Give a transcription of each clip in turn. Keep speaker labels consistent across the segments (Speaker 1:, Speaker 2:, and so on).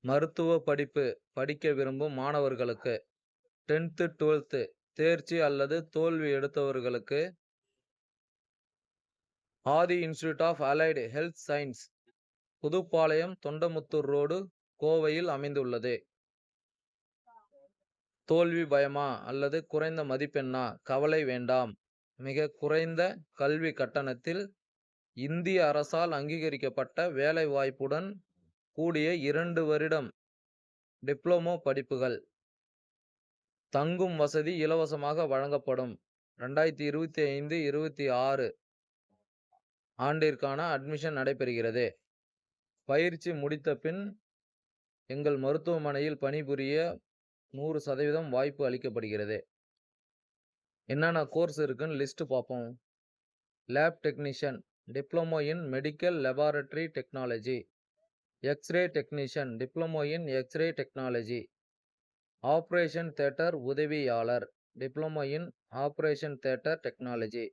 Speaker 1: மருத்துவ படிப்பு படிக்க விரும்பும் மாணவர்களுக்கு 10th 12th தேர்ச்சி அல்லது தோல்வி எடுத்தவர்களுக்கு Aadhi institute of allied health science Puduppalayam Thondamuthur road கோவையில் அமைந்துள்ளது. தோல்வி பயமா அல்லது குறைந்த மதிப்பெண்ணா? கவலை வேண்டாம். மிக குறைந்த கல்வி கட்டணத்தில் இந்திய அரசால் அங்கீகரிக்கப்பட்ட வேலைவாய்ப்புடன் கூடிய 2 வருடம் டிப்ளமோ படிப்புகள். தங்கும் வசதி இலவசமாக வழங்கப்படும். 2025, 26 ஆண்டிற்கான அட்மிஷன் நடைபெறுகிறது. பயிற்சி முடித்த பின் எங்கள் மருத்துவமனையில் பணிபுரிய 100% வாய்ப்பு அளிக்கப்படுகிறது. என்னென்ன கோர்ஸ் இருக்குன்னு லிஸ்ட் பார்ப்போம். Lab technician, diploma in medical laboratory technology. X-ray technician, diploma in X-ray technology. Operation theatre உதவியாளர், diploma in operation theatre technology.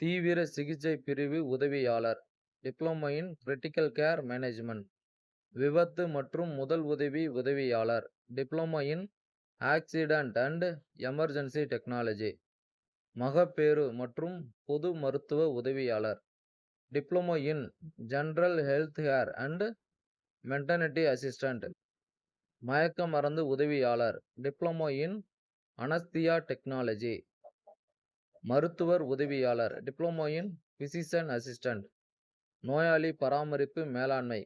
Speaker 1: தீவிர சிகிச்சை பிரிவு உதவியாளர், diploma in critical care management. விபத்து மற்றும் முதல் உதவி உதவியாளர், diploma in accident and emergency technology. மகப்பேறு மற்றும் பொது மருத்துவ உதவியாளர், diploma in general health care and maternity assistant. மயக்க மருந்து உதவியாளர், டிப்ளமோ இன் அனஸ்தியா டெக்னாலஜி. மருத்துவர் உதவியாளர், டிப்ளமோ இன் பிசிஷியன் அசிஸ்டன்ட். நோயாளி பராமரிப்பு மேலாண்மை,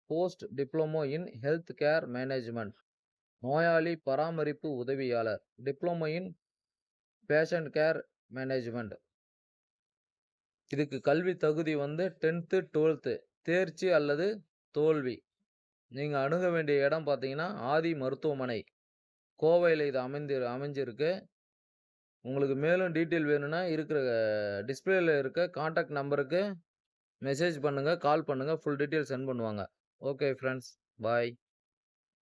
Speaker 1: post diploma in health care management. நோயாளி பராமரிப்பு உதவியாளர், டிப்ளமோ இன் பேஷண்ட் கேர் மேனேஜ்மெண்ட். இதுக்கு கல்வி தகுதி 10th 12th தேர்ச்சி அல்லது தோல்வி. நீங்கள் அணுக வேண்டிய இடம் பார்த்தீங்கன்னா ஆதி மருத்துவமனை, கோவையில் இது அமைஞ்சிருக்கு. உங்களுக்கு மேலும் டீட்டெயில் வேணும்னா இருக்கிற டிஸ்பிளேல இருக்க கான்டாக்ட் நம்பருக்கு மெசேஜ் பண்ணுங்கள், கால் பண்ணுங்கள், ஃபுல் டீட்டெயில் சென்ட் பண்ணுவாங்க. ஓகே ஃப்ரெண்ட்ஸ், பாய்.